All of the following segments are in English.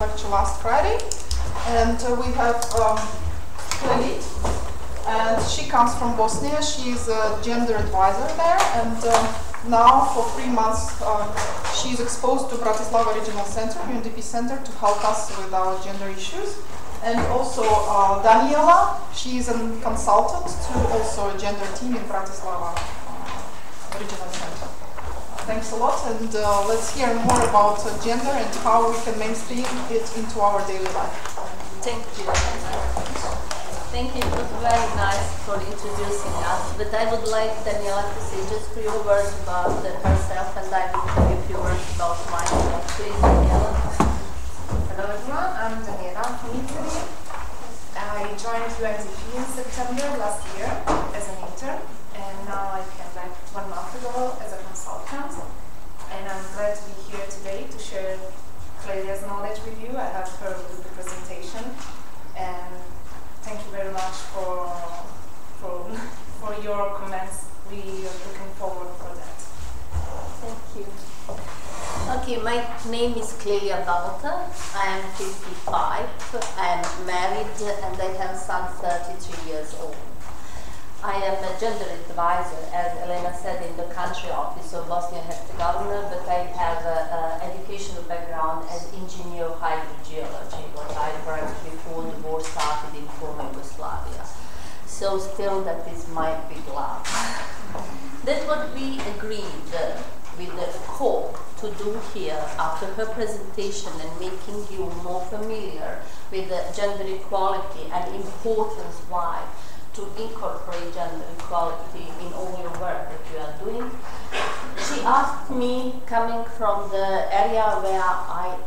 Actually, last Friday, and we have Klelija, and she comes from Bosnia. She is a gender advisor there, and now for 3 months she is exposed to Bratislava Regional Center, UNDP Center, to help us with our gender issues. And also Daniela, she is a consultant to also a gender team in Bratislava Regional Center. Thanks a lot, and let's hear more about gender and how we can mainstream it into our daily life. Thank you. Thank you. It was very nice for introducing us. But I would like Daniela to say just a few words about herself, and I will tell you a few words about myself. Please, Daniela. Hello everyone, I'm Daniela from Italy. I joined UNDP in September last year as an intern, and now I came back 1 month ago as a consultant. And I'm glad to be here today to share Klelija's knowledge with you. I have heard the presentation, and thank you very much for your comments. We are looking forward for that. Thank you. Okay, my name is Klelija Balta. I am 55. I am married and I have a son 33 years old. I am a gender advisor, as Elena said, in the country office of Bosnia-Herzegovina, but I have an educational background as engineer of hydrogeology, what I worked before the war started in former Yugoslavia. So still that is my big love. That's what we agreed with the co to do here after her presentation and making you more familiar with the gender equality and importance why to incorporate gender equality in all your work that you are doing. She asked me, coming from the area where I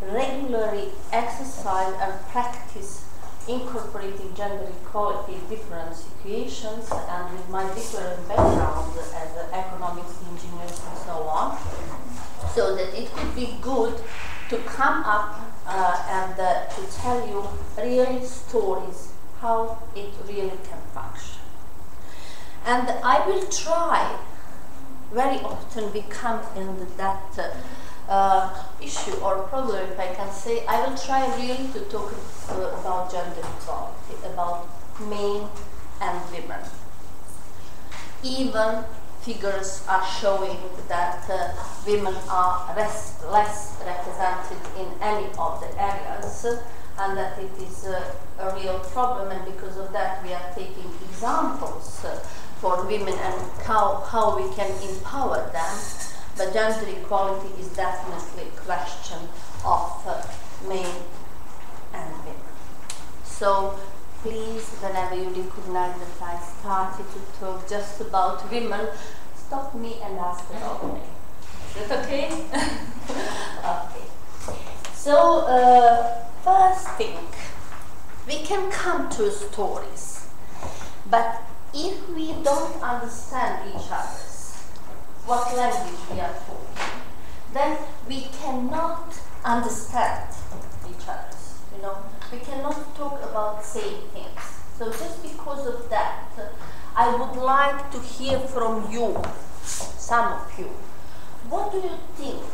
regularly exercise and practice incorporating gender equality in different situations, and with my different background as economics engineers and so on, so that it could be good to come up and to tell you real stories how it really can function. And I will try, very often we come in that issue or problem, if I can say, I will try really to talk about gender equality, about men and women. Even figures are showing that women are less represented in any of the areas, and that it is a real problem, and because of that we are taking examples for women and how we can empower them. But gender equality is definitely a question of men and women. So please, whenever you recognize that I started to talk just about women, stop me and ask about me. Is that okay? Okay. So first thing, we can come to stories, but if we don't understand each other's, what language we are talking, then we cannot understand each other's, you know. We cannot talk about same things. So just because of that, I would like to hear from you, some of you. What do you think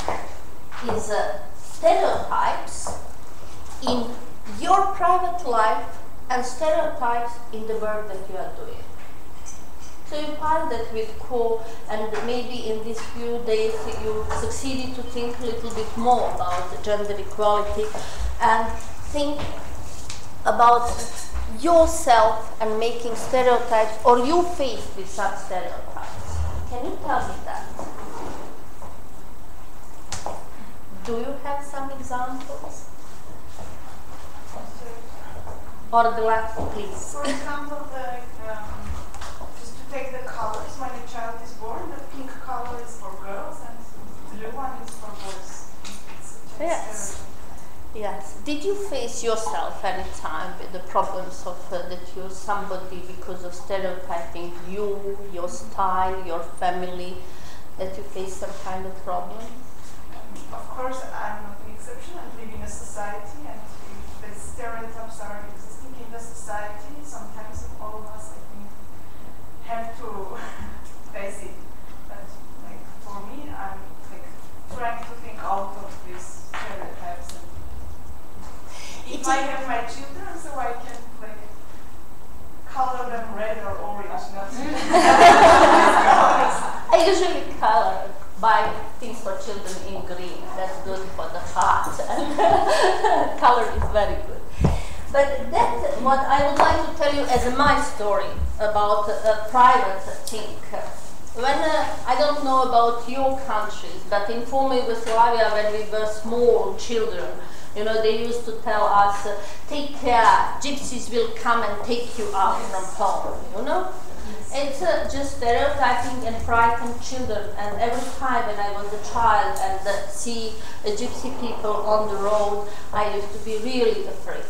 is stereotypes in your private life and stereotypes in the work that you are doing? So you find that with Co, and maybe in these few days you succeeded to think a little bit more about gender equality and think about yourself and making stereotypes, or you faced with some stereotypes. Can you tell me that? Do you have some examples? Or the last, please. For example, just to take the colors, when a child is born, the pink color is for girls and the blue one is for boys. Yes. Yes. Did you face yourself any time with the problems of that you're somebody because of stereotyping you, your style, your family, that you face some kind of problem? Of course, I'm not the exception. I live in a society, and if the stereotypes are existing in the society, sometimes all of us, I think, have to face it. But like for me, I'm like trying to think out of these stereotypes and if I have my children, so I can like color them red or orange, not I usually buy things for children in green. That's good for the heart. And color is very good. But that's what I would like to tell you as my story about a private thing. When I don't know about your countries, but in former Yugoslavia, when we were small children, you know, they used to tell us, take care, gypsies will come and take you out from home, you know? It's just stereotyping and frightening children, and every time when I was a child and see gypsy people on the road, I used to be really afraid.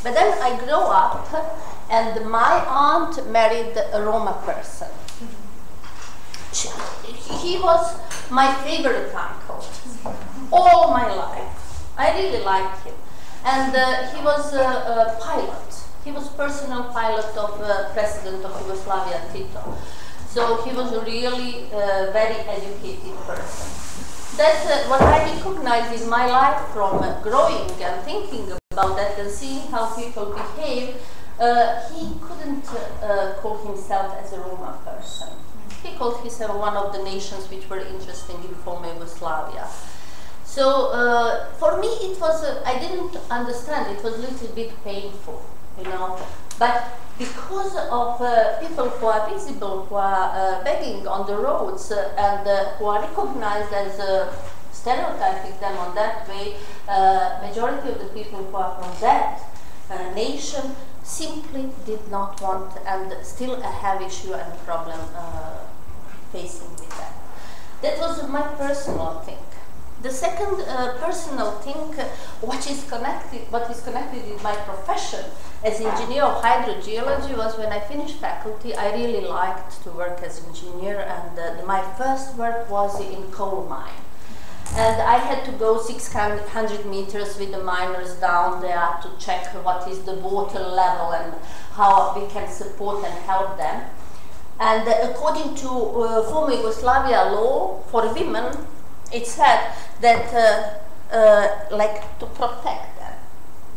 But then I grew up, and my aunt married a Roma person. He was my favorite uncle all my life. I really liked him. And he was a pilot. He was personal pilot of President of Yugoslavia, Tito. So he was a really very educated person. That's what I recognize in my life from growing and thinking about that and seeing how people behave. He couldn't call himself as a Roma person. He called himself one of the nations which were interesting in former Yugoslavia. So for me it was, I didn't understand, it was a little bit painful, you know. But because of people who are visible, who are begging on the roads and who are recognized as stereotyping them on that way, majority of the people who are from that nation simply did not want, and still have issue and problem facing with that. That was my personal thing. The second personal thing, what is connected with my profession as engineer of hydrogeology, was when I finished faculty, I really liked to work as engineer, and my first work was in coal mine. And I had to go 600 meters with the miners down there to check what is the water level and how we can support and help them. And according to former Yugoslavia law for women, it said that like to protect them,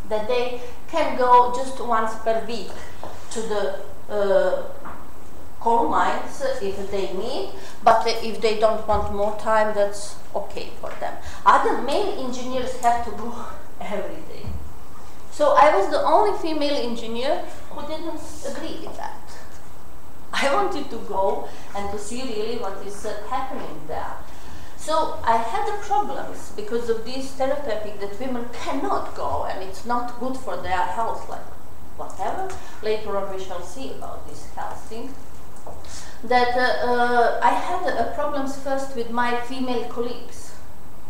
that they can go just once per week to the coal mines if they need, but if they don't want more time, that's okay for them. Other male engineers have to go every day. So I was the only female engineer who didn't agree with that. I wanted to go and to see really what is happening there. So I had the problems because of this stereotyping that women cannot go and it's not good for their health, like whatever. Later on we shall see about this health thing. That I had problems first with my female colleagues,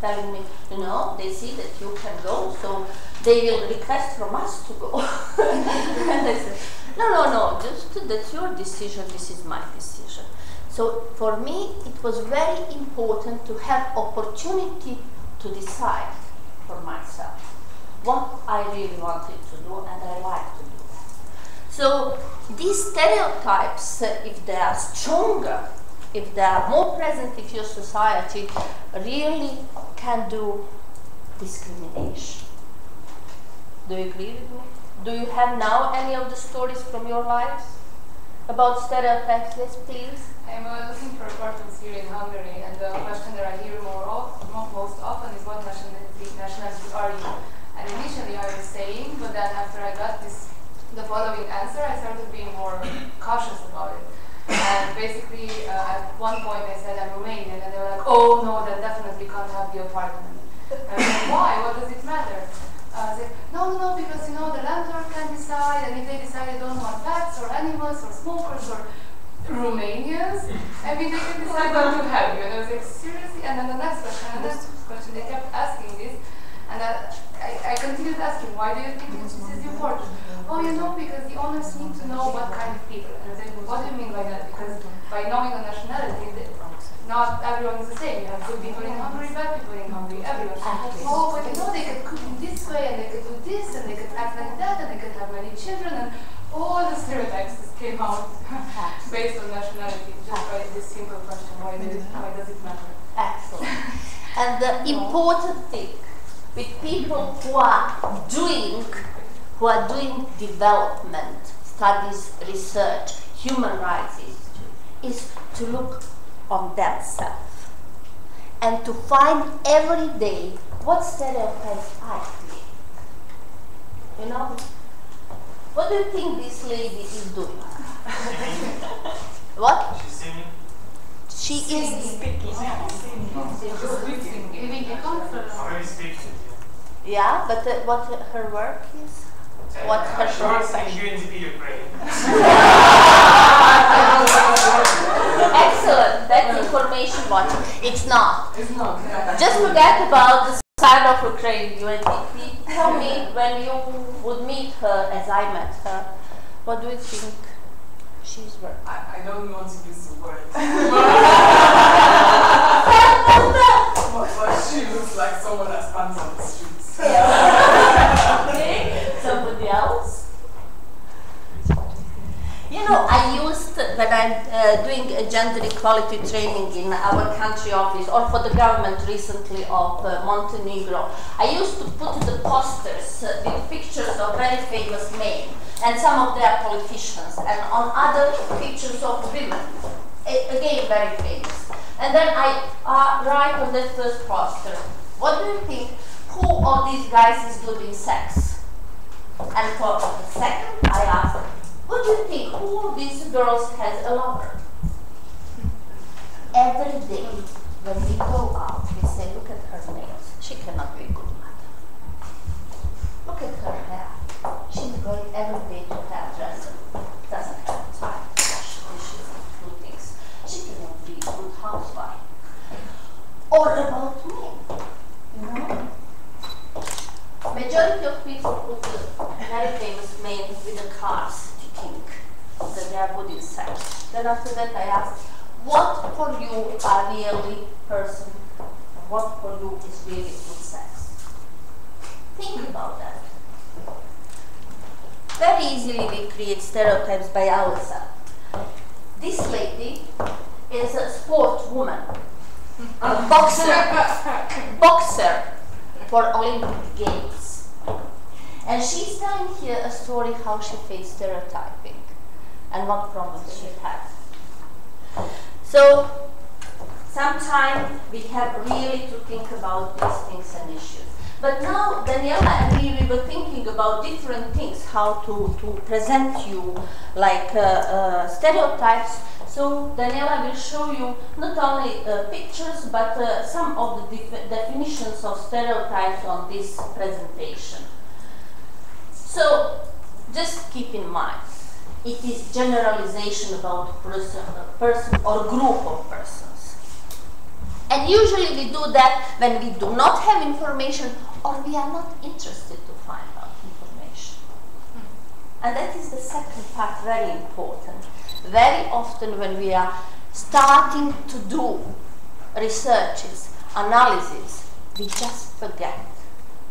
telling me, you know, they see that you can go, so they will request from us to go. And I said, no, just that's your decision, this is my decision. So for me, it was very important to have opportunity to decide for myself what I really wanted to do, and I like to do that. So these stereotypes, if they are stronger, if they are more present in your society, really can do discrimination. Do you agree with me? Do you have now any of the stories from your lives about stereotypes? Yes, please. I'm looking for reporters here in Hungary, and the question that I hear most often is what nationality are you? And initially I was saying, but then after I got the following answer, I started being more cautious about it. And basically, at one point I said I'm Romanian, and they were like, oh no, that definitely can't have the apartment. I was like, why? What does it matter? I said, no, because you know the landlord can decide, and if they decide they don't want pets or animals or smokers or Romanians, I mean they can decide not to have you. And I was like, seriously? And then the next question, they kept asking this, and I continued asking, why do you think this is important? Oh, you know, because the owners need to know what kind of people. And I was like, well, what do you mean by that? Because by knowing the nationality, not everyone is the same. You have good people in Hungary, bad people in Hungary, everyone. Oh, but you know, they could cook in this way, and they could do this, and they could act like that, and they could have many children, and all the stereotypes that came out based on nationality, just by this simple question, why does it matter? Excellent. And the important thing with people people who are doing development, studies, research, human rights is to look on themselves and to find every day what stereotypes I create. You know? What do you think this lady is doing? What? She's singing. She is Giving a conference. Already speaking. yeah, but what her work is? What her profession? Excellent. That's information what it's not. It's not. Just forget about the side of Ukraine. UNDP. Tell me when you would meet her as I met her, what do you think she's worth? I don't want to use the word. But she looks like someone that stands on the streets. Okay. Somebody else? You know, I used, when I'm doing a gender equality training in our country office, or for the government recently of Montenegro, I used to put the posters with pictures of very famous men and some of their politicians, and on other pictures of women, again very famous. And then I write on that first poster, what do you think, who of these guys is good in sex? And for the second, I asked, what do you think, who of these girls has a lover? Every day, when we go out, we say, look at her nails, she cannot be a good mother. Look at her hair, she's going every day to hairdresser, doesn't have time to wash dishes and do things. She cannot be a good housewife. Or about me, you know? Majority of people put the very famous men with the cars to think that they are good in sex. Then after that I asked, what for you are really person, what for you is really good sex? Think about that. Very easily we create stereotypes by ourselves. This lady is a sport woman, a boxer for Olympic Games. And she's telling here a story how she faced stereotyping and what problems she had. So sometimes we have really to think about these things and issues. But now Daniela and me, we were thinking about different things, how to present you like stereotypes. So Daniela will show you not only pictures, but some of the definitions of stereotypes on this presentation. So just keep in mind, it is generalization about person or group of persons. And usually we do that when we do not have information or we are not interested to find out information. And that is the second part, very important. Very often when we are starting to do researches, analysis, we just forget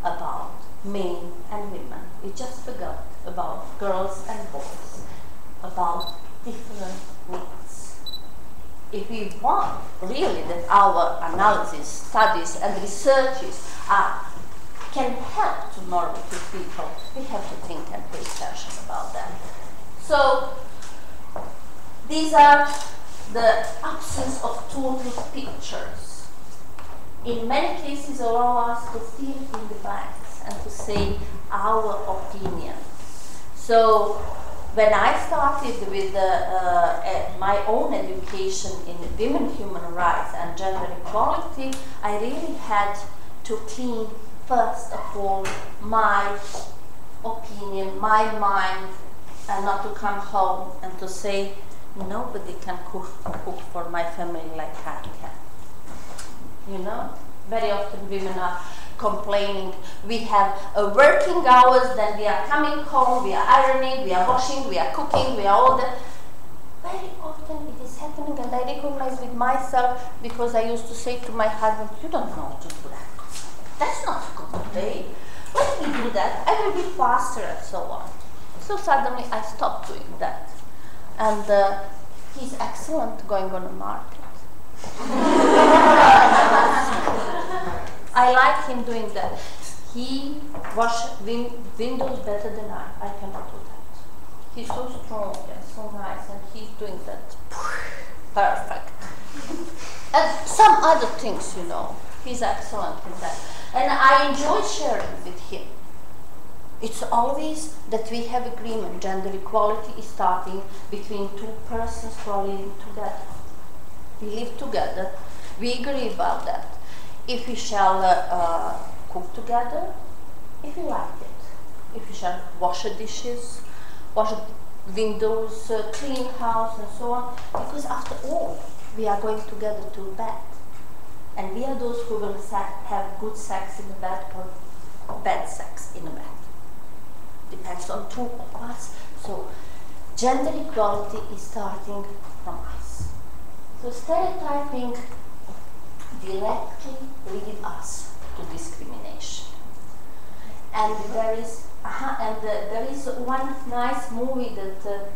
about men and women. We just forget about girls and boys, about different needs. If we want really that our analysis, studies and researches can help to normative people, we have to think and pay attention about that. So these are the absence of total pictures. In many cases allow us to fill in the blanks and to say our opinion. So when I started with my own education in women human rights and gender equality, I really had to clean first of all my opinion, my mind, and not to come home and to say nobody can cook for my family like I can. You know, very often women are complaining, we have working hours, then we are coming home, we are ironing, we are washing, we are cooking, we are all that. Very often it is happening, and I recognize with myself, because I used to say to my husband, you don't know how to do that. That's not a good day. When we do that, I will be faster and so on. So suddenly I stopped doing that. And he's excellent going on the market. I like him doing that. he washes windows better than I cannot do that. He's so strong and so nice, and he's doing that perfect. And some other things, you know, he's excellent in that. And I enjoy sharing with him. It's always that we have agreement. Gender equality is starting between two persons who are living together. We live together. We agree about that. If we shall cook together, if we like it. If we shall wash the dishes, wash the windows, clean house, and so on. Because after all, we are going together to bed. And we are those who will have good sex in the bed or bad sex in the bed. Depends on two of us. So gender equality is starting from us. So stereotyping directly leads us to discrimination. And there is one nice movie that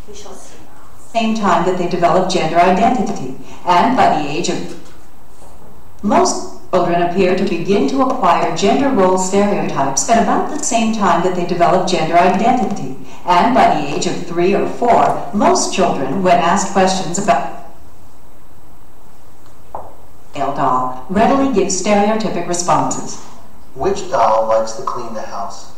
we shall see now. Same time that they develop gender identity, and by the age of most children appear to begin to acquire gender role stereotypes at about the same time that they develop gender identity. And by the age of 3 or 4, most children, when asked questions about male doll, readily give stereotypic responses. Which doll likes to clean the house?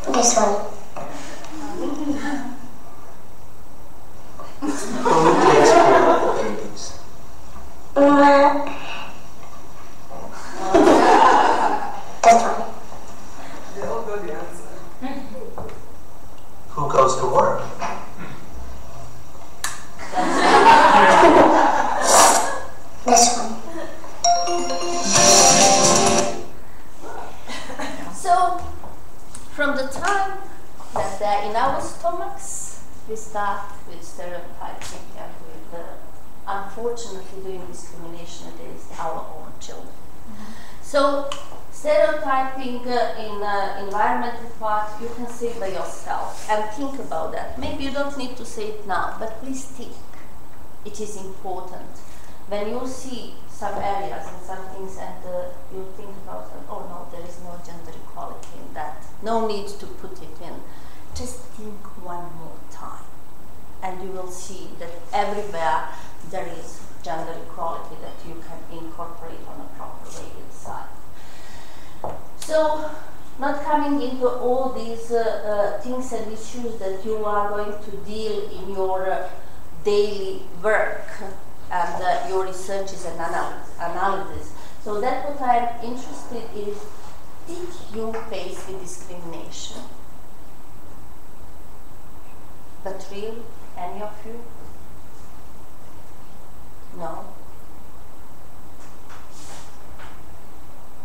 This one. Who takes care of the babies? This one. They all know the answer. Who goes to work? This one. So, from the time that they're in our stomachs, we start with stereotyping and with, unfortunately, doing discrimination against our own children. So, stereotyping in environmental part, you can say by yourself and think about that. Maybe you don't need to say it now, but please think. It is important. When you see some areas and some things and you think about, oh no, there is no gender equality in that. No need to put it in. Just think one more time. And you will see that everywhere there is gender equality that you can incorporate on a proper way inside. So, not coming into all these things and issues that you are going to deal in your daily work and your researches and analysis. So that's what I'm interested in. Did you face with discrimination? But really, any of you? No?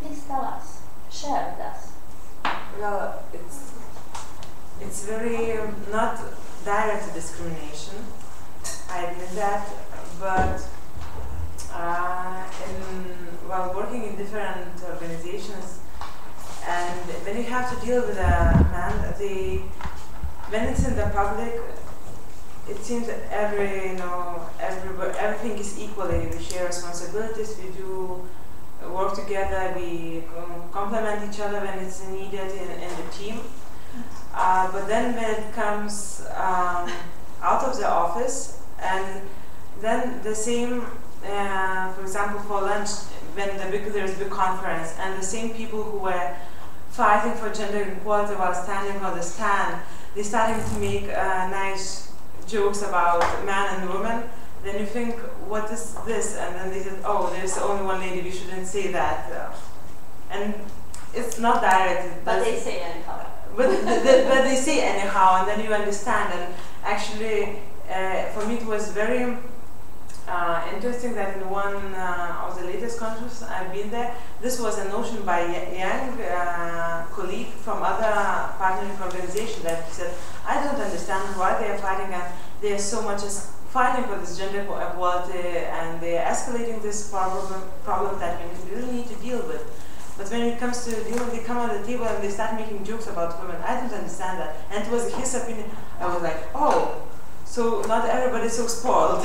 Please tell us, share with us. Well, it's very not direct discrimination, I admit that, but while working in different organizations, and when you have to deal with a man, when it's in the public, it seems that everything is equally. We share responsibilities, we do work together, we complement each other when it's needed in the team. But then when it comes out of the office, and then the same, for example, for lunch, when there's a big conference, and the same people who were fighting for gender equality while standing on the stand, they starting to make nice jokes about man and woman. Then you think, what is this? And then they said, oh, there's only one lady, we shouldn't say that. And it's not direct. But they say anyhow. But they say anyhow, and then you understand. And actually, for me, it was very interesting that in one of the latest conferences I've been there, this was a notion by a young colleague from other partnering organization that said, I don't understand why they are fighting, and they are so much as fighting for this gender equality, and they are escalating this problem that we really need to deal with. But when it comes to dealing, they come on the table and they start making jokes about women. I don't understand that. And it was his opinion. I was like, oh, So not everybody is so spoiled.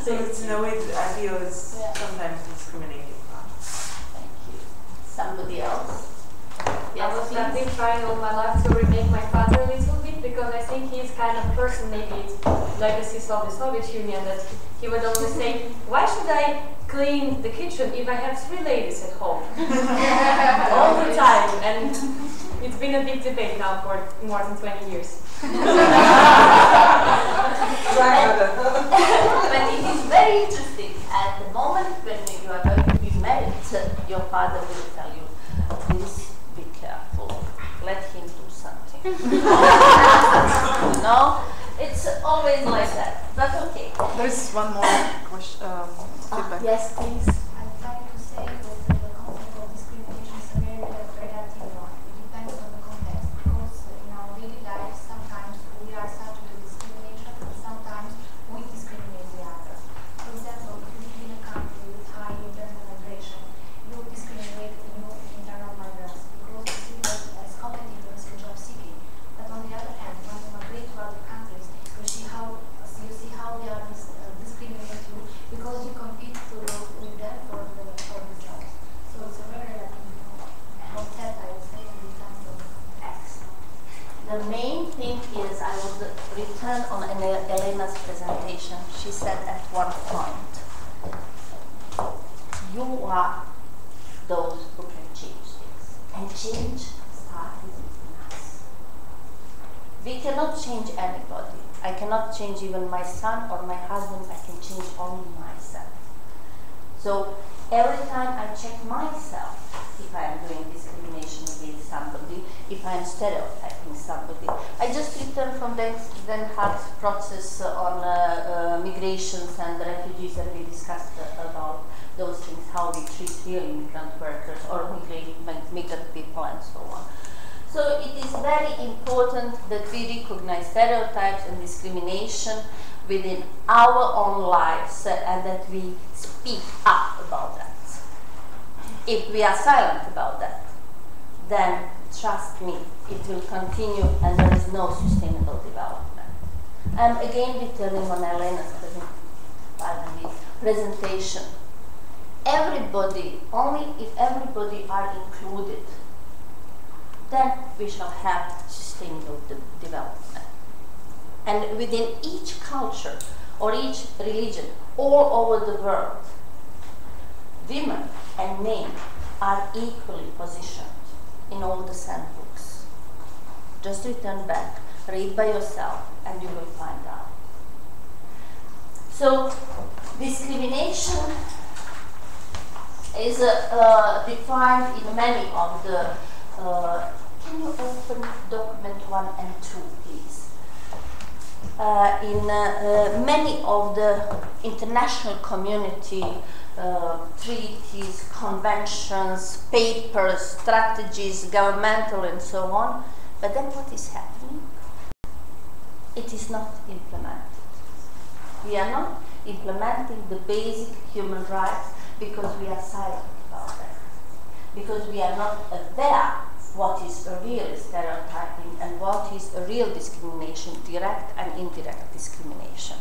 So it's in a way that I feel it's sometimes discriminated. Thank you. Somebody else? I was trying all my life to remake my father a little bit, because I think he's kind of person, maybe it's legacies of the Soviet Union, that he would always say, why should I clean the kitchen if I have 3 ladies at home? All the time. And it's been a big debate now for more than 20 years. But it is very interesting. At the moment when you are going to be married, your father will tell you, please be careful, let him do something. No, it's always like that, but okay. There is one more question. Feedback. Yes, please. I'm trying to say that the concept of discrimination is a very relative one. It depends on the context, because in our daily life sometimes we are subject to discrimination and sometimes we discriminate the other. For example, if you live in a country with high internal migration, you discriminate new internal migrants because you see them as competitors in job seeking. But on the other hand, when you migrate to other countries, you see how they are discriminate you because you compete with them for the jobs. So it's a very concept, I would say, in terms of Excellent. The main thing is, I would return on Elena's presentation. She said at one point, you are those who can change things. And change starts with us. We cannot change anybody. I cannot change even my son or my husband. I can change only myself. So every time I check myself, if I am doing discrimination against somebody, if I am stereotyping somebody. I just returned from the Den Haag process on migrations and refugees, and we discussed about those things, how we treat real immigrant workers or migrant people and so on. So it is very important that we recognize stereotypes and discrimination within our own lives and that we speak up about that. If we are silent about that, then trust me, it will continue and there is no sustainable development. And again, returning on Elena's presentation, everybody, only if everybody are included, then we shall have sustainable development. And within each culture or each religion all over the world, women and men are equally positioned in all the sandbooks. Just return back, read by yourself, and you will find out. So, discrimination is defined in many of the can you open document 1 and 2, please? In many of the international community treaties, conventions, papers, strategies, governmental and so on, but then what is happening? It is not implemented. We are not implementing the basic human rights because we are silent about that. Because we are not aware what is a real stereotyping and what is a real discrimination, direct and indirect discrimination.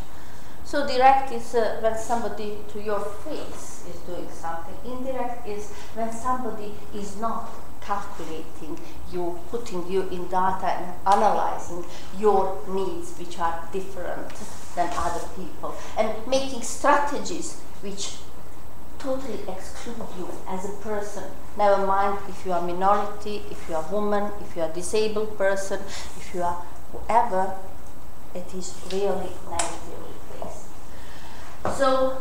So direct is when somebody to your face is doing something. Indirect is when somebody is not calculating you, putting you in data and analyzing your needs, which are different than other people, and making strategies which totally exclude you as a person. Never mind if you are minority, if you are woman, if you are disabled person, if you are whoever, it is really negatively placed. So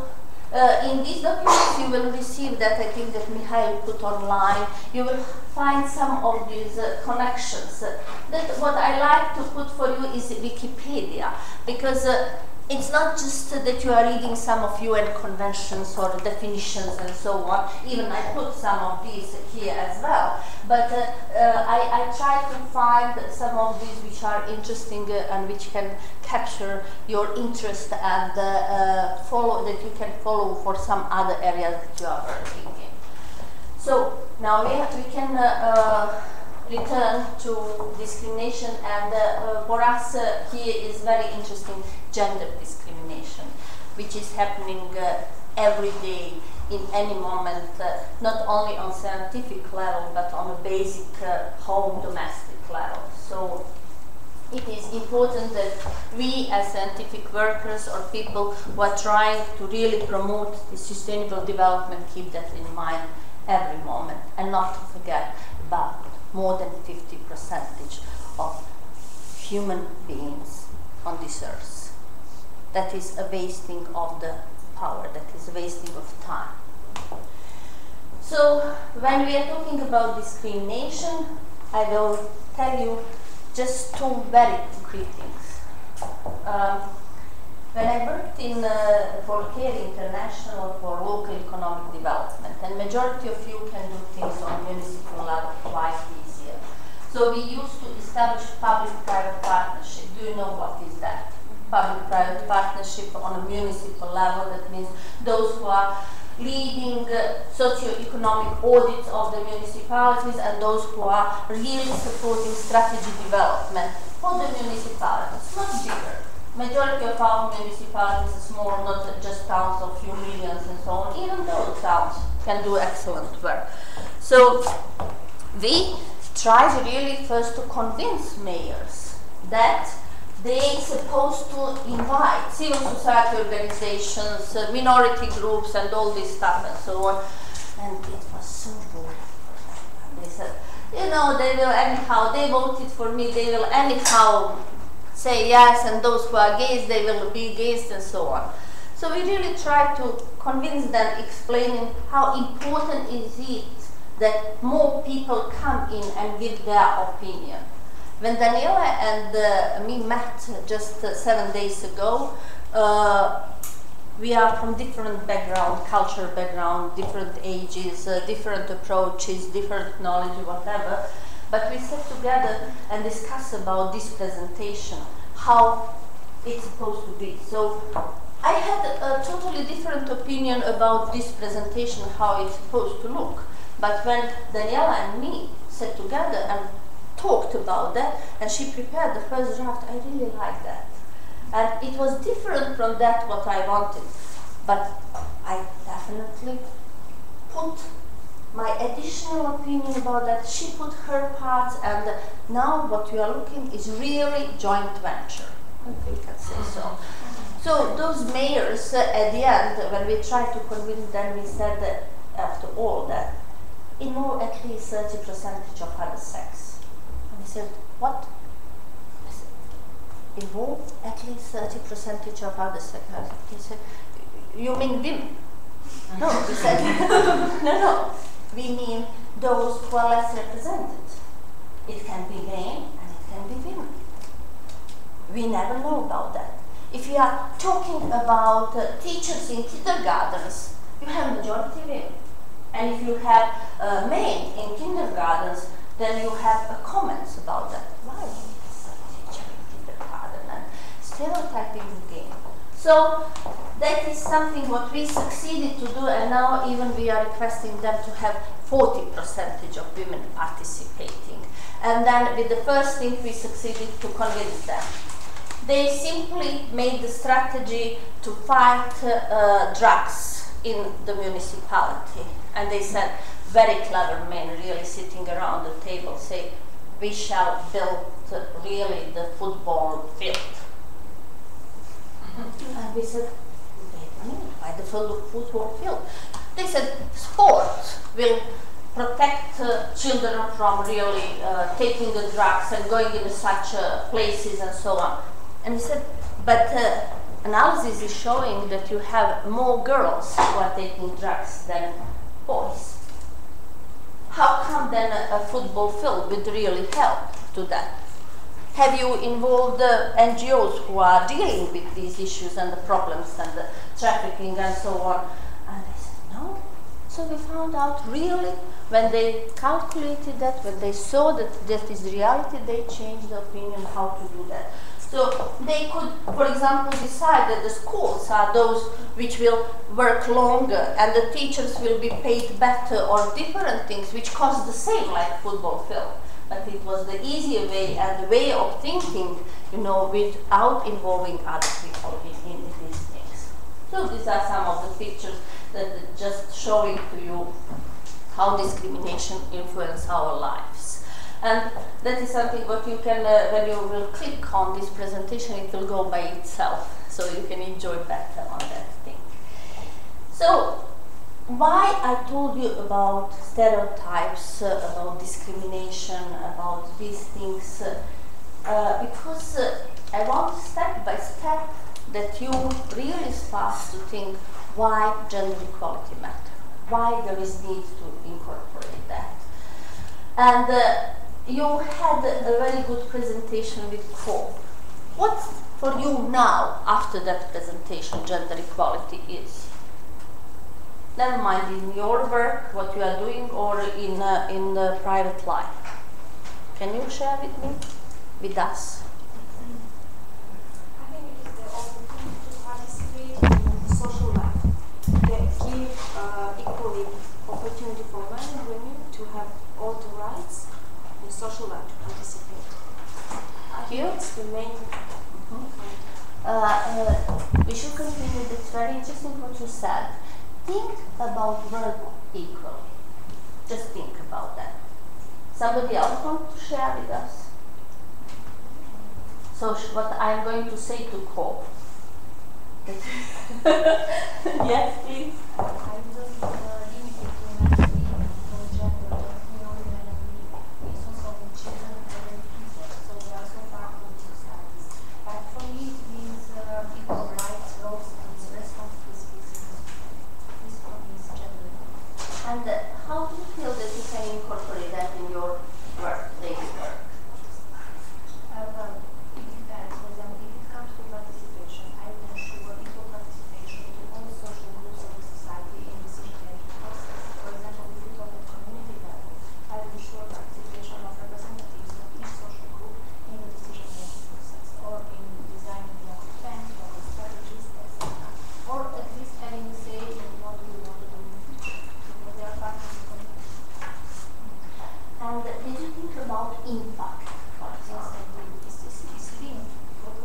in these documents you will receive that, I think that Mihail put online, you will find some of these connections. That what I like to put for you is Wikipedia, because it's not just that you are reading some of UN conventions or definitions and so on. Even I put some of these here as well. But I try to find some of these which are interesting and which can capture your interest and follow, that you can follow for some other areas that you are working in. So now we can return to discrimination, and for us here is very interesting gender discrimination, which is happening every day in any moment, not only on scientific level but on a basic home domestic level. So it is important that we as scientific workers or people who are trying to really promote the sustainable development keep that in mind every moment, and not to forget about more than 50% of human beings on this earth. That is a wasting of the power, that is a wasting of time. So when we are talking about discrimination, I will tell you just two very concrete things. When I worked in for CARE International for local economic development, and majority of you can do things on municipal level quite easier. So we used to establish public-private partnership. Do you know what is that? Public-private partnership on a municipal level. That means those who are leading socio-economic audits of the municipalities and those who are really supporting strategy development for the municipalities, not bigger. Majority of our municipalities are small, not just towns of few millions and so on. Even those towns can do excellent work. So we tried really first to convince mayors that they supposed to invite civil society organizations, minority groups, and all this stuff and so on. And it was so boring. They said, you know, they will anyhow, they voted for me, they will anyhow say yes, and those who are gays, they will be gays, and so on. So we really tried to convince them, explaining how important is it that more people come in and give their opinion. When Daniela and me met just 7 days ago, we are from different background, cultural background, different ages, different approaches, different knowledge, whatever. But we sat together and discussed about this presentation, how it's supposed to be. So I had a totally different opinion about this presentation, how it's supposed to look. But when Daniela and me sat together and talked about that, and she prepared the first draft, I really liked that. And it was different from that what I wanted. But I definitely put my additional opinion about that. She put her parts, and now what we are looking is really joint venture, if we can say so. So those mayors, at the end, when we tried to convince them, we said that after all that, involve at least 30% of other sex. And they said, what? I said, involve at least 30% of other sex. They said, you mean women? No, we said, no. We mean those who are less represented. It can be men and it can be women. We never know about that. If you are talking about teachers in kindergartens, you have majority women. And if you have men in kindergartens, then you have comments about that. Why is a teacher in kindergarten? And stereotyping again. So that is something what we succeeded to do, and now even we are requesting them to have 40% of women participating. And then with the first thing we succeeded to convince them. They simply made the strategy to fight drugs in the municipality. And they said, very clever men really sitting around the table say, we shall build really the football field. And we said, wait a minute, why the football field? They said, sport will protect children from really taking the drugs and going into such places and so on. And we said, but analysis is showing that you have more girls who are taking drugs than boys. How come then a football field would really help to that? Have you involved the NGOs who are dealing with these issues and the problems and the trafficking and so on? And they said, no. So we found out really, when they calculated that, when they saw that that is reality, they changed the opinion how to do that. So they could, for example, decide that the schools are those which will work longer and the teachers will be paid better, or different things which cost the same like football field. but it was the easier way and the way of thinking, you know, without involving other people in these things. So these are some of the pictures that are just showing to you how discrimination influences our lives. And that is something what you can, when you will click on this presentation, it will go by itself, so you can enjoy better on that thing. So, why I told you about stereotypes, about discrimination, about these things, because I want step by step that you really start to think why gender equality matters, why there is need to incorporate that. And you had a very good presentation with COPE. What for you now, after that presentation, gender equality is? Never mind in your work, what you are doing, or in the private life. Can you share with me, with us? I think it is the opportunity to participate in social life. They give equally opportunity for men and women to have all the rights in social life to participate. I think it's the main point. We should continue. It's very interesting what you said. Think about word equally. Just think about that. Somebody else want to share with us? So what I'm going to say to COPE. Yes, please. I don't limit it to men and women or gender, you know, women and women. It's also children and people, so they are also part of the society. But for me, it means equal rights, roles, and responsibilities. This for me is gender. And how do you feel that you can incorporate that in your work, daily work? Well, it depends. For example, if it comes to participation, I will ensure equal participation to all social groups of the society in decision-making process. For example, if we talk at community level, I will ensure participation of representatives of each social group in the decision-making process, or in designing the plans or the strategies, etc. Or at least having a say in what we want to do in the future, because they are part of the community. And did you think about impact? Yes, I do. It's linked.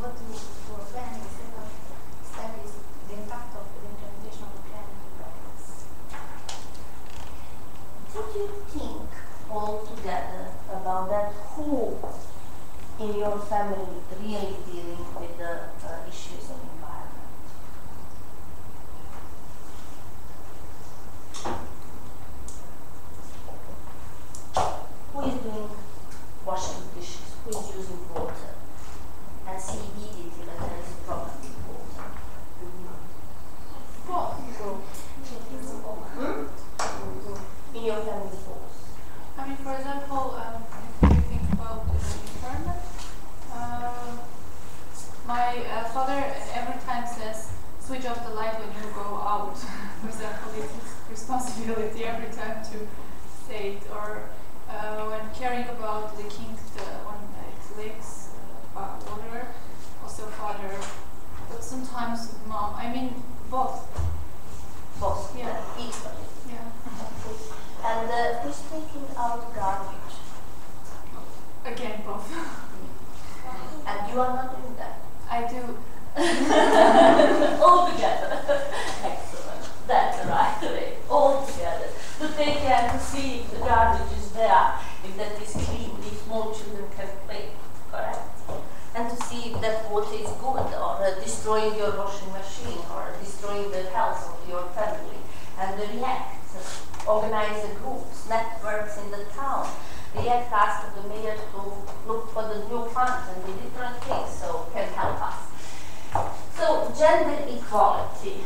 What to for planning, the second step is the impact of the implementation of the plan in practice. Did you think altogether about that? Who in your family really dealing with the issues of environment? Who is doing washing dishes? Who is using water? And see immediately that there is a problem with water. In your family both. I mean, for example, if you think about the environment, my father every time says, switch off the light when you go out. For example, it's his responsibility every time to say it. Or when caring about the kids on leaks, water, also father, but sometimes mom. I mean, both. Both, Yeah. equally. Yeah. And who's taking out garbage? Again, both. And you are not doing that? I do. All together. Excellent. That's the right way. All together. To take care to see if the garbage is there, if that is clean, if small children can play, correct? And to see if that water is good, or destroying your washing machine, or destroying the health of your family, and react. Organize the groups, networks in the town. React, ask the mayor to look for the new funds and the different things, so can help us. So gender equality.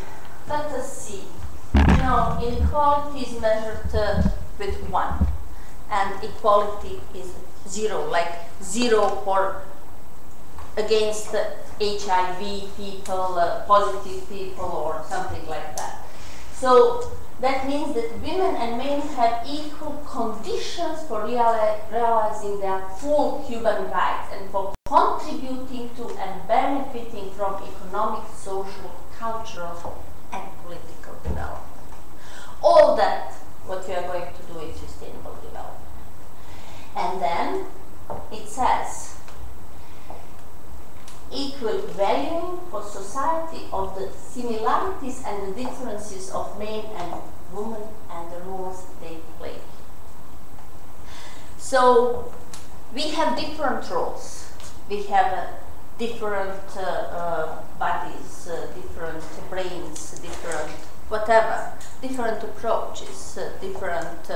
Let us see. You know, inequality is measured with 1, and equality is 0, like 0 for against HIV people, positive people, or something like that. So that means that women and men have equal conditions for realizing their full human rights and for contributing to and benefiting from economic, social, cultural, and political development. All that, what we are going to do is sustainable development. And then similarities and the differences of men and women and the roles they play. So we have different roles. We have different bodies, different brains, different whatever, different approaches, different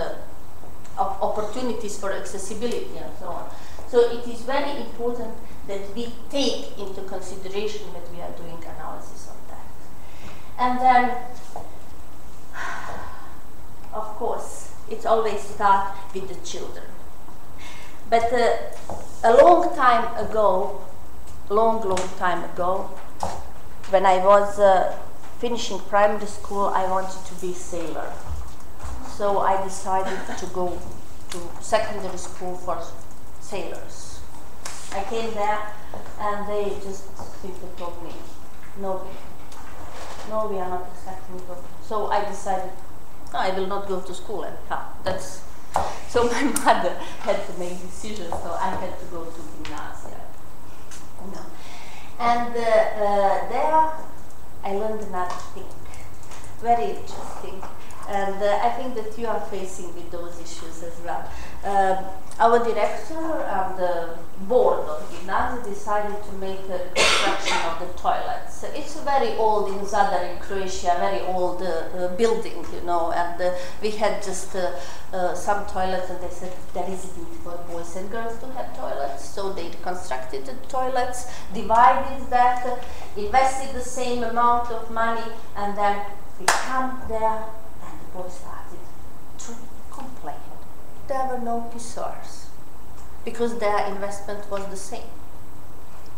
opportunities for accessibility and so on. So it is very important that we take into consideration that we are doing analysis of that. And then, of course, it always starts with the children. But a long time ago, long time ago, when I was finishing primary school, I wanted to be a sailor. So I decided to go to secondary school for sailors. I came there and they just simply told me, no, we are not accepting you. So I decided, no, I will not go to school and come. So my mother had to make decisions, so I had to go to gymnasia. No. And there I learned another thing, very interesting. And I think that you are facing with those issues as well. Our director and the board of gymnasia decided to make a construction of the toilets. It's a very old, in Zadar in Croatia, very old building, you know, and we had just some toilets, and they said there is a need for boys and girls to have toilets. So they constructed the toilets, divided that, invested the same amount of money, and then we come there and the boys started to complain. There were no pissoirs because their investment was the same.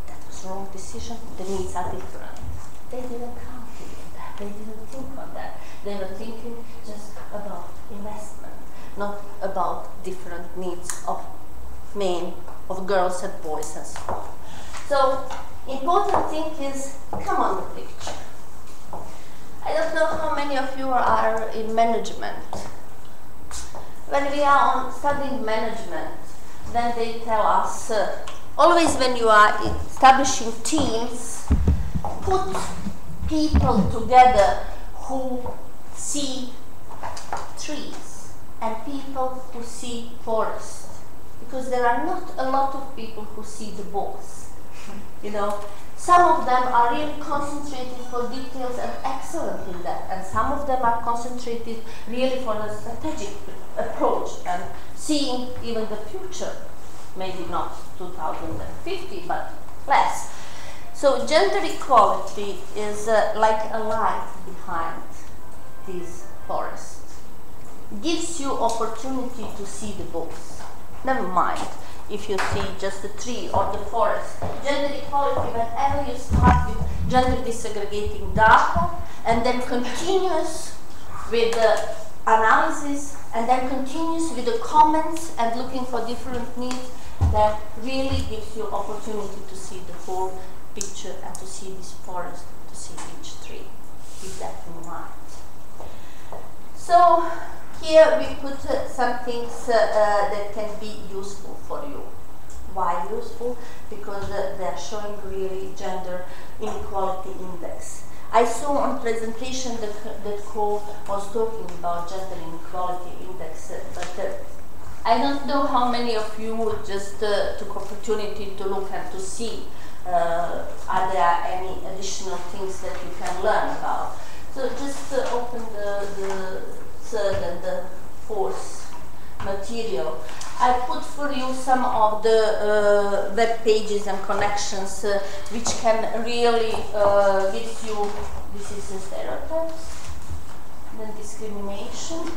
That was a wrong decision. The needs are different. They didn't count on that. They didn't think on that. They were thinking just about investment, not about different needs of men, of girls and boys and so on. So, important thing is, come on the picture. I don't know how many of you are in management. When we are studying management, then they tell us, always when you are establishing teams, put people together who see trees and people who see forest. Because there are not a lot of people who see the both. You know, some of them are really concentrated for details and excellent in that, and some of them are concentrated really for a strategic approach and seeing even the future, maybe not 2050, but less. So gender equality is like a light behind these forests. Gives you opportunity to see the both. Never mind if you see just the tree or the forest. Gender equality, whenever you start with gender disaggregating data and then continues with the analysis and then continues with the comments and looking for different needs, that really gives you opportunity to see the whole picture and to see this forest, to see each tree. Keep that in mind. So here we put some things that can be useful for you. Why useful? Because they're showing really gender inequality index. I saw on presentation that Cole was talking about gender inequality index, but I don't know how many of you just took opportunity to look and to see are there any additional things that you can learn about. So just open the third and the fourth material. I put for you some of the web pages and connections which can really give you, this is the stereotypes, then discrimination,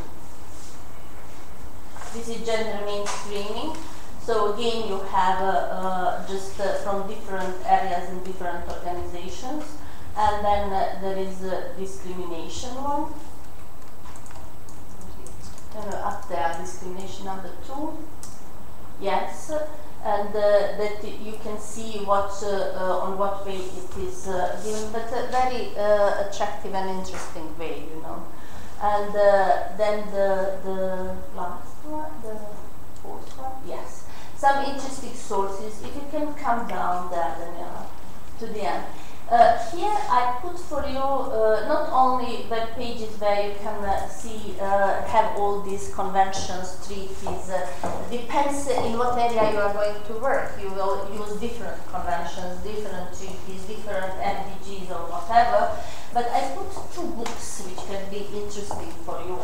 this is gender mainstreaming. So again you have just from different areas and different organizations, and then there is discrimination one. Up there, discrimination number 2. Yes, and that you can see what on what way it is given, but a very attractive and interesting way, you know. And then the last one, the fourth one, yes. Some interesting sources. If you can come down there, Daniela, to the end. Here I put for you not only web pages where you can see, have all these conventions, treaties, depends in what area you are going to work. You will use different conventions, different treaties, different MDGs or whatever, but I put 2 books which can be interesting for you.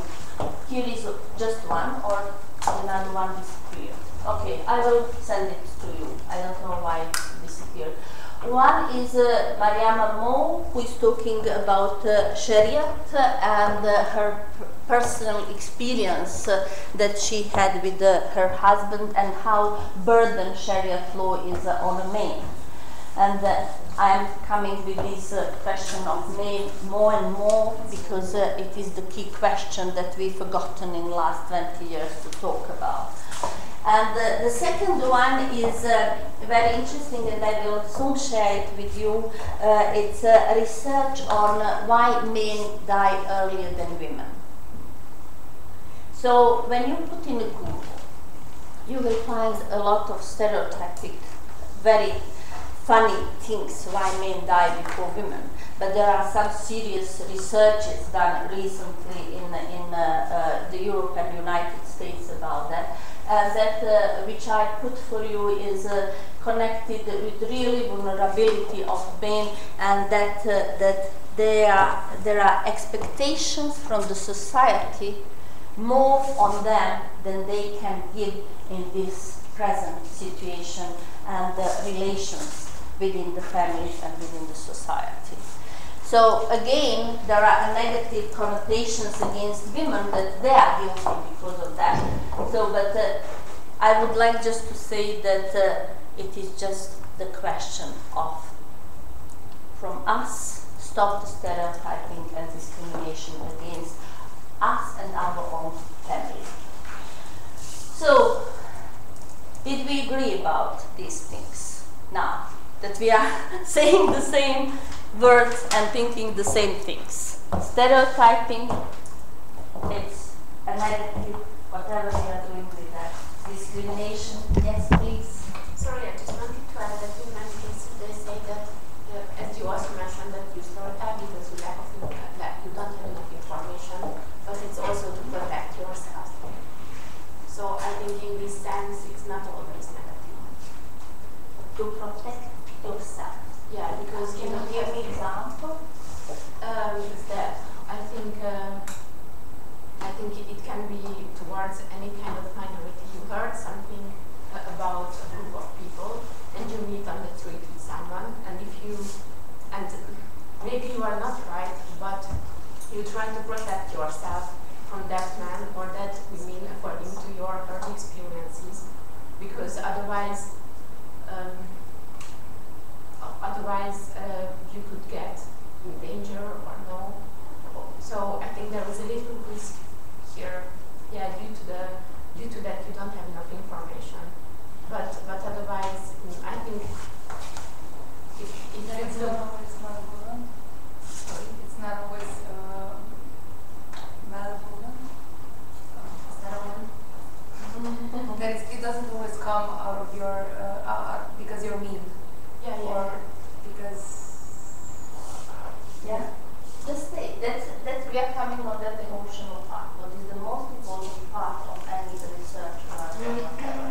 Here is just one, or another one disappeared. Okay, I will send it to you. I don't know why it disappeared. One is Mariama Mo, who is talking about Sharia and her personal experience that she had with her husband and how burden Sharia law is on a man. And I am coming with this question of men more and more because it is the key question that we've forgotten in the last 20 years to talk about. And the second one is very interesting, and I will soon share it with you. It's research on why men die earlier than women. So when you put in a Google, you will find a lot of stereotypic, very funny things why men die before women. But there are some serious researches done recently in the Europe and United States about that. Which I put for you is connected with really vulnerability of men, and that there are expectations from the society more on them than they can give in this present situation and relations within the families and within the society. So again, there are negative connotations against women that they are guilty because of that. So, but I would like just to say that it is just the question of, from us, stop the stereotyping and discrimination against us and our own family. So, did we agree about these things? Now that we are saying the same words and thinking the same things. Stereotyping, it's a negative, whatever we are doing with that. Discrimination, yes please. Sorry, I just wanted to add that in many cases they say that, as you also mentioned, that you stereotype because you you don't have enough information, but it's also to protect yourself. So I think in this sense it's not always negative. To protect yourself. Yeah, because can you give me example? That I think it can be towards any kind of minority. You heard something about a group of people, and you meet on the street with someone, and maybe you are not right, but you try to protect yourself from that man or that woman according to your her experiences, because otherwise. You could get in danger or no. So I think there is a little risk here, yeah, due to that you don't have enough information. But otherwise, I think if it's not always malevolent. Sorry, it's not always malevolent. Is that one? That it doesn't always come out of your because you're mean. Yeah. Or because Just say that we are coming on that emotional part. What is the most important part of any research or whatever?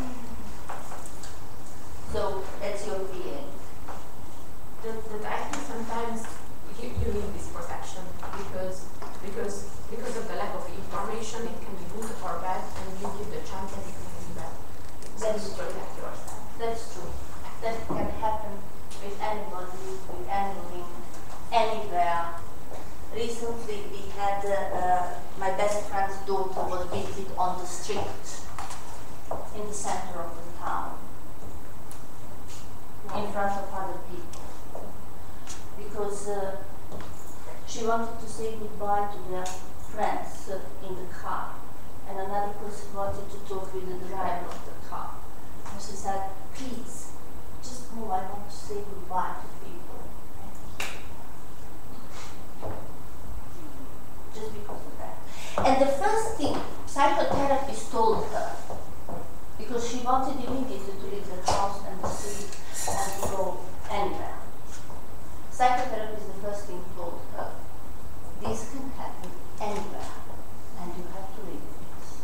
So that's your feeling. That I think sometimes you need this protection because of the lack of information. It can be good or bad, and you give the chance that it can be bad. So you protect yourself. That's true. That can happen with anybody, with anything, anywhere. Recently we had my best friend's daughter was beaten on the street in the center of the town in front of other people because she wanted to say goodbye to their friends in the car, and another person wanted to talk with the driver of the car, and she said, please just move, I want to say goodbye to people. Just because of that. And the first thing psychotherapist told her, because she wanted immediately to leave the house and the street and to go anywhere. psychotherapist, the first thing told her, this can happen anywhere, and you have to live with this.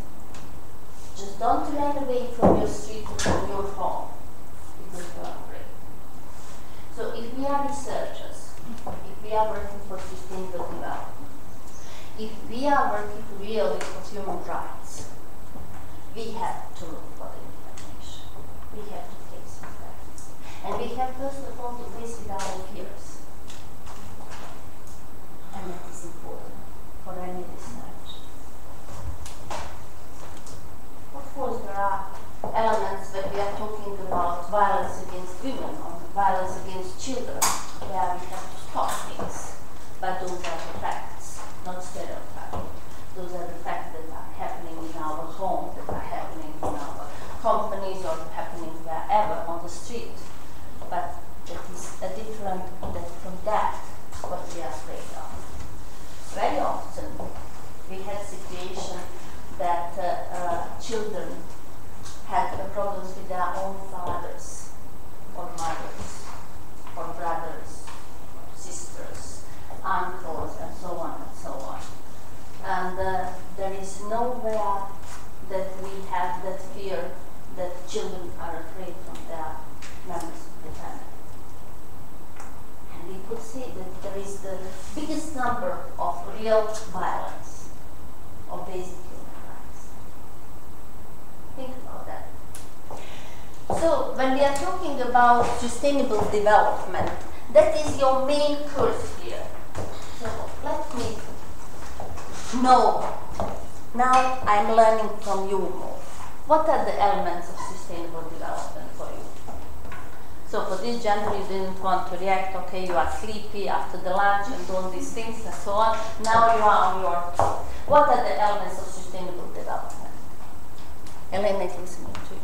Just don't run away from your street or from your home, because you are afraid. So if we are researchers, if we are working for sustainable development, if we are working really for human rights, we have to look for the information. We have to face with that. And we have first of all to face with our fears. And that is important for any research. Of course, there are elements when we are talking about violence against women or violence against children, where we have to stop things. But those are the facts, not stereotyping. Those are the facts that are happening in our home, that are happening in our companies, or happening wherever on the street. But that is a different from that, what we are afraid of. Very often we had situation that children had problems with their own fathers, or mothers, or brothers, sisters, uncles, and so on and so on. And there is nowhere that we have that fear that children are afraid from their members of the family. And we could see that there is the biggest number of real violence of basic human rights. Think about that. So when we are talking about sustainable development, that is your main course here. So let me know. Now I'm learning from you more. What are the elements of sustainable development for you? So for this gender, you didn't want to react, okay, you are sleepy after the lunch and all these things and so on. Now you are on your feet. What are the elements of sustainable development? Elena is listening to you.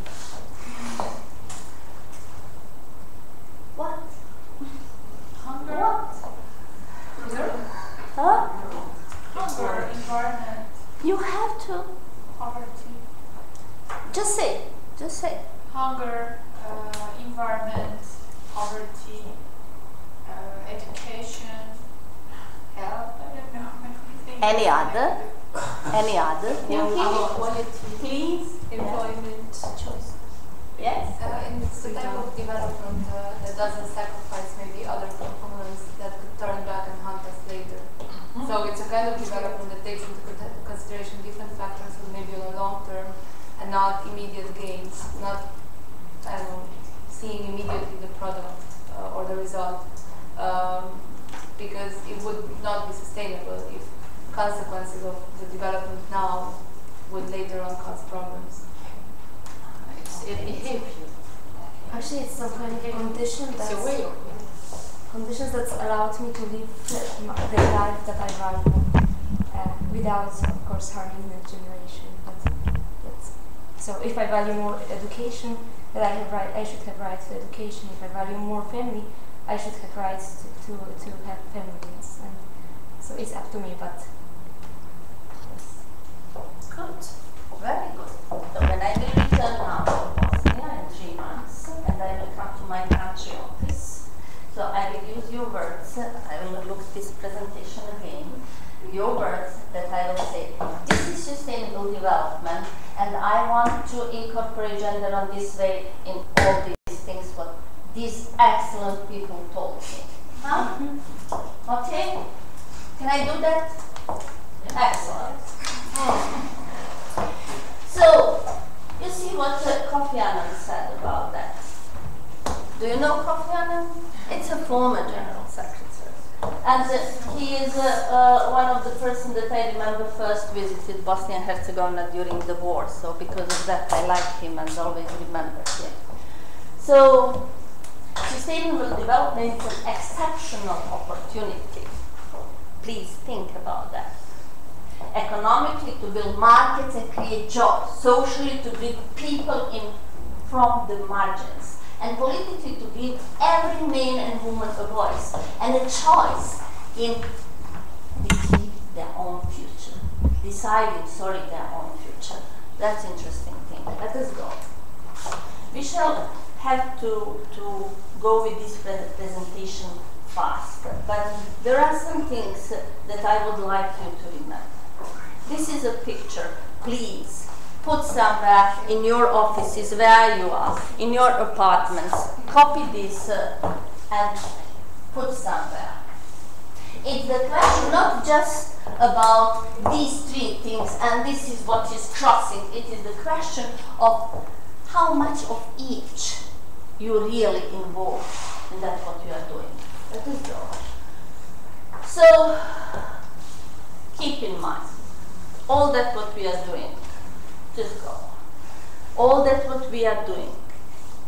What? Hunger. What? Hunger. Huh? Hunger, environment. You have to. Poverty. Just say. Just say. Hunger, environment, poverty, education, health. I don't know. Any other? Any other? Quality. Please. Employment. Choice. Yes. And it's the type of development that doesn't sacrifice maybe other components that could turn back and haunt us later. So it's a kind of development that takes into consideration different factors, maybe on a long term, and not immediate gains, not seeing immediately the product or the result, because it would not be sustainable if consequences of the development now would later on cause problems. It's a behavior. Actually, it's some kind of condition It's a way of conditions that allowed me to live the life that I value without, of course, harming the generation. So if I value more education, that I should have rights to education. If I value more family, I should have rights to have families. And so it's up to me, but yes. Good. Very good. So when I will return now to Bosnia in 3 months, and I will come to my country office, so I will use your words. I will look at this presentation again. Your words that I will say, this is sustainable development, and I want to incorporate gender on this way in all these things what these excellent people told me. Huh? Okay? Can I do that? Excellent. So, you see what Kofi Annan said about that. Do you know Kofi Annan? It's a former General Secretary. And he is one of the persons that I remember first visited Bosnia and Herzegovina during the war. So because of that, I like him and always remember him. So sustainable development is an exceptional opportunity. Please think about that. Economically, to build markets and create jobs. Socially, to bring people in from the margins. And politically, to give every man and woman a voice and a choice in deciding their own future. Their own future. That's an interesting thing. Let us go. We shall have to go with this presentation faster. but there are some things that I would like you to remember. This is a picture. Please put somewhere in your offices, where you are, in your apartments. Copy this and put somewhere. It's the question not just about these three things and this is what is crossing. It is the question of how much of each you really involve in that what you are doing. That is all. So keep in mind, all that what we are doing, just go. All that what we are doing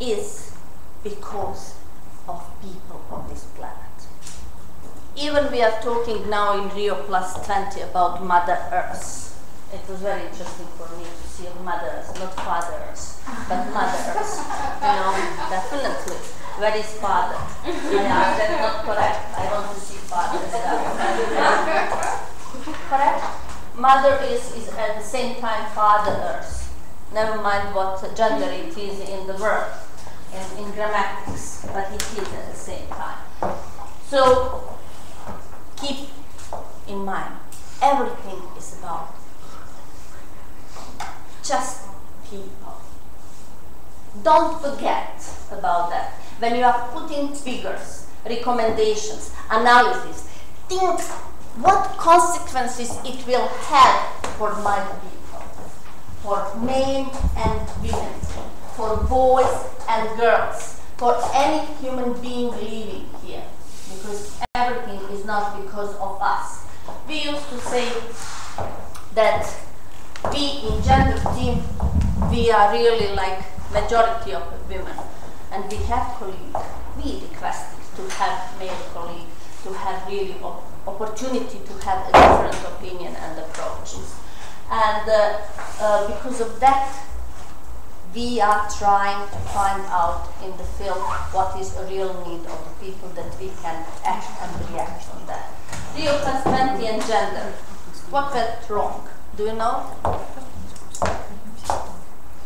is because of people on this planet. Even we are talking now in Rio +20 about Mother Earth. It was very interesting for me to see Mother Earth, not Father Earth, but Mother Earth. You know, definitely. Where is Father? Yeah, that's not correct. I want to see Father. Correct? Mother is at the same time Father Earth. Never mind what gender it is in the word, in grammatics, but it is at the same time. So keep in mind, everything is about just people. Don't forget about that. When you are putting figures, recommendations, analysis, think what consequences it will have for my people, for men and women, for boys and girls, for any human being living here, because everything is not because of us. We used to say that we in gender team, we are really like majority of women, and we have colleagues. We requested to have male colleagues, to have really opportunity to have a different opinion and approaches. And because of that, we are trying to find out in the field what is a real need of the people that we can act and react on that. Rio +20 and gender. What went wrong? Do you know?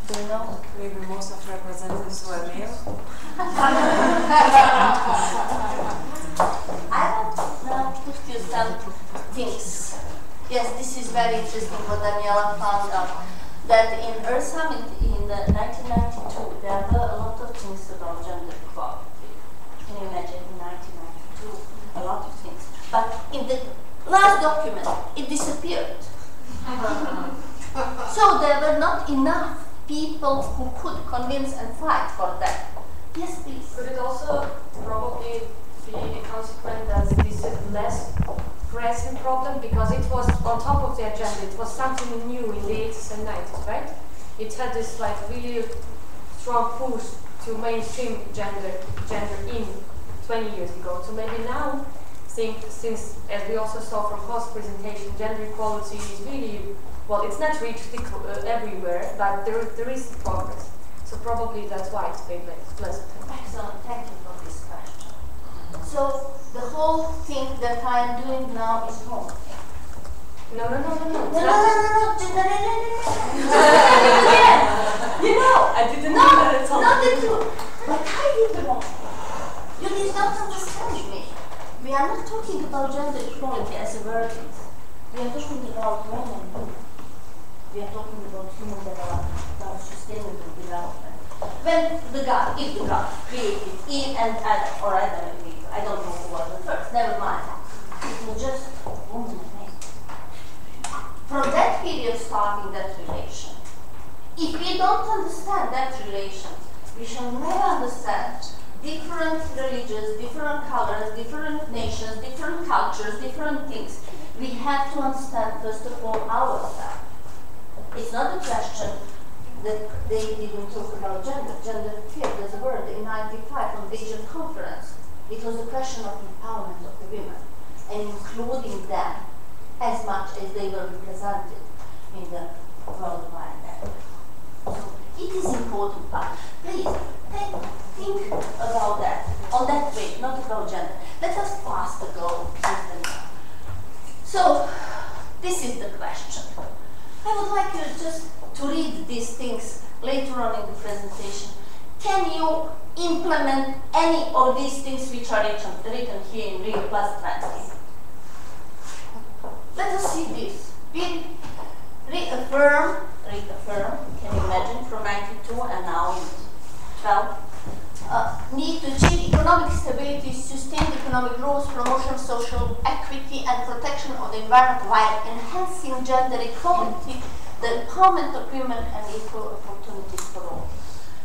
Do you know? Maybe most of representatives were male. I will now put you some things. Yes, this is very interesting what Daniela found out. That in Earth Summit in 1992, there were a lot of things about gender equality. Can you imagine in 1992? A lot of things. But in the last document, it disappeared. So there were not enough people who could convince and fight for that. Yes, please. Could it also probably be a consequence that this is less pressing problem, because it was on top of the agenda, it was something new in the 80s and 90s, right? It had this like really strong push to mainstream gender in 20 years ago. So maybe now, since as we also saw from Cole's presentation, gender equality is really, well, it's not reached everywhere, but there is progress. So probably that's why it's paid less attention. Excellent, thank you for this question. So the whole thing that I am doing now is wrong. No. No. You know, I didn't know that at all. Not at all. But I did wrong. You did not understand me. We are not talking about gender equality as a word. We are talking about men and women. We are talking about human development, about sustainable development. When the God, if the God created Eve and Adam, or Adam and Eve, I don't know who was the first, never mind. It was just woman and man. From that period starting that relation, if we don't understand that relation, we shall never understand different religions, different colors, different nations, different cultures, different things. We have to understand first of all ourselves. It's not a question that they didn't talk about gender. Gender appeared as a word in '95 on the Asian conference. It was a question of empowerment of the women and including them as much as they were represented in the worldwide network. So it is important, but please think about that, on that way, not about gender. Let us pass the goal. So this is the question. I would like you just to read these things later on in the presentation. Can you implement any of these things which are written here in Rio Plus 20. Let us see this. We reaffirm, can you imagine, from 92 and now in 12, need to achieve economic stability, sustain economic growth, promotion of social equity and protection of the environment while enhancing gender equality, the empowerment of women and equal opportunities for all.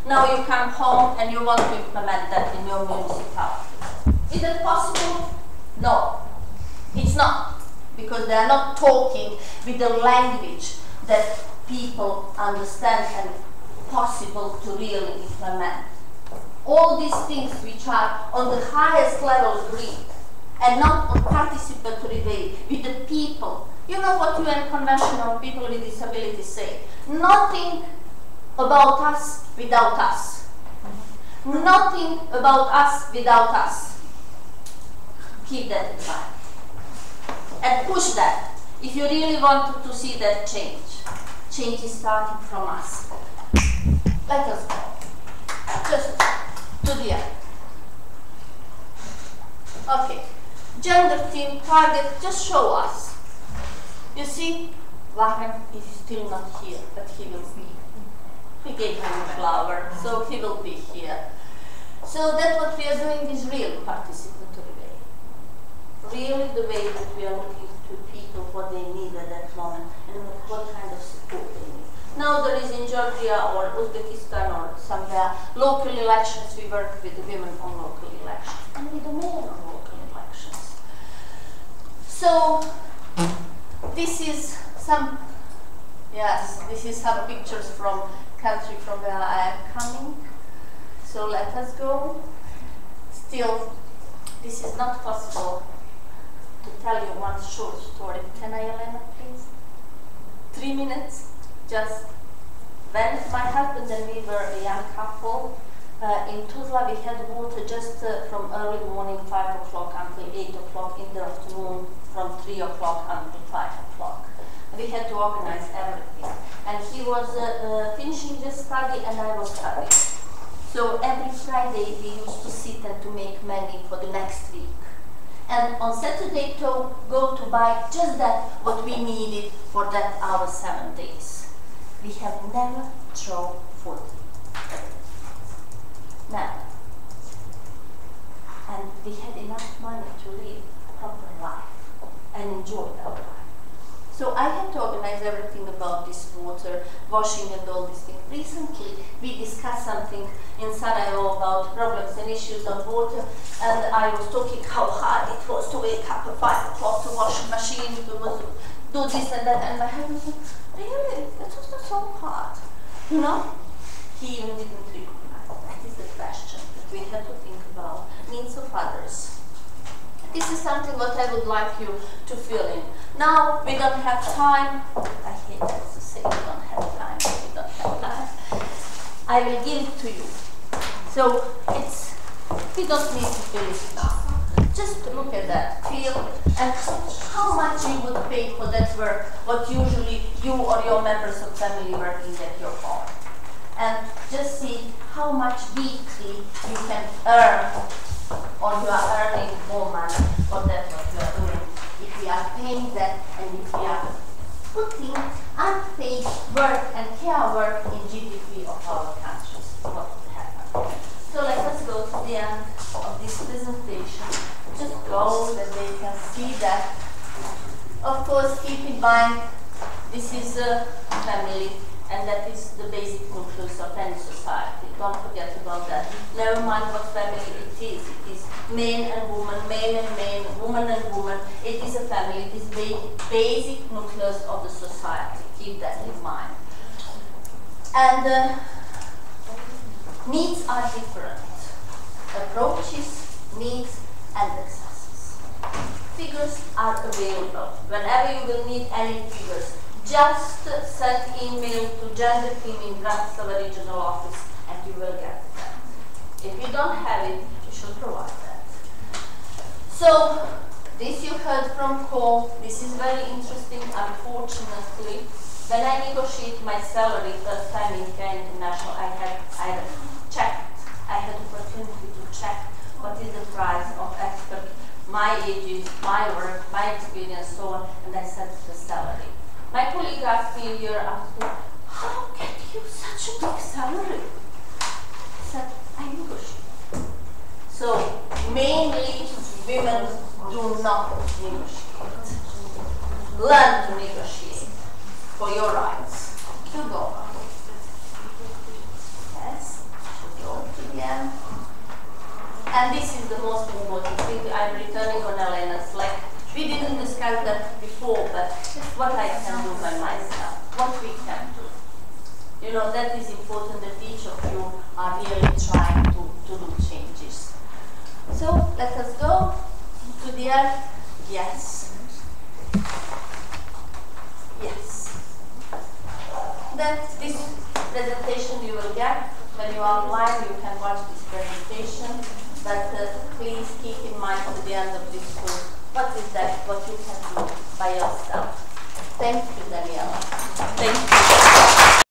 Now you come home and you want to implement that in your municipality. Is that possible? No, it's not, because they are not talking with the language that people understand and possible to really implement. All these things which are on the highest level agreed and not on participatory way with the people. You know what UN Convention on People with Disabilities say? Nothing about us without us. Nothing about us without us. Keep that in mind. And push that if you really want to see that change. Change is starting from us. Let us go. Just to the end. Okay. Gender theme target, just show us. You see, Warren is still not here, but he will be. We gave him a flower, so he will be here. So that what we are doing is real participatory way. Really the way that we are looking to people what they need at that moment and what kind of support they need. Now there is in Georgia or Uzbekistan or somewhere local elections. We work with the women on local elections and with the men on local elections. So this is some, yes, this is some pictures from country from where I am coming. So let us go. Still, this is not possible to tell you one short story. Can I, Elena, please? 3 minutes. Just when my husband and me were a young couple, in Tuzla we had water just from early morning 5 o'clock until 8 o'clock, in the afternoon from 3 o'clock until 5 o'clock. We had to organize everything. And he was finishing the study and I was studying. So every Friday we used to sit and to make menu for the next week. And on Saturday to go to buy just that what we needed for that our 7 days. We have never thrown food. Never. And we had enough money to live a proper life and enjoy our life. So I had to organize everything about this water, washing and all these things. Recently, we discussed something in Sarajevo about problems and issues on water, and I was talking how hard it was to wake up at 5 o'clock to wash a machine, to do this and that, and my husband said, really? That was not so hard. You know? He even didn't recognize. That is the question that we have to think about. Needs of others. This is something what I would like you to fill in. Now, we don't have time. I hate that to say we don't have time, but we don't have time. I will give it to you. So, we don't need to fill it now. Just look at that, feel, and how much you would pay for that work, what usually you or your members of family working at your home. And just see how much weekly you can earn, or you are earning more money for that what you are doing. If we are paying that and if we are putting unpaid work and care work in GDP of our countries, what would happen? So let us go to the end of this presentation. Just go that they can see that. Of course, keep in mind, this is a family and that is the basic nucleus of any society. Don't forget about that. Never mind what family it is. It is man and woman, man and man, woman and woman. It is a family. It is the basic nucleus of the society. Keep that in mind. And needs are different. Approaches, needs, and accesses. Figures are available. Whenever you will need any figures, just send email to gender team in Bratislava regional office and you will get that. If you don't have it, you should provide that. So, this you heard from Cole. This is very interesting. Unfortunately, when I negotiate my salary first time in Care International, I had checked. I had to wages, my work, my experience, so on, and I set the salary. My colleague asked me a year after, how get you such a big salary? I said, I negotiate. So mainly women do not negotiate. Learn to negotiate for your rights. You go. Yes, should go to the end. And this is the most important thing. I'm returning on Elena's like we didn't discuss that before, but it's what I can do by myself, what we can do. You know, that is important that each of you are really trying to do changes. So let us go to the end. Yes. Yes. Then this presentation you will get when you are online. You can watch this presentation, but please keep in mind at the end of this course what is that, what you can do by yourself. Thank you, Daniela. Thank you.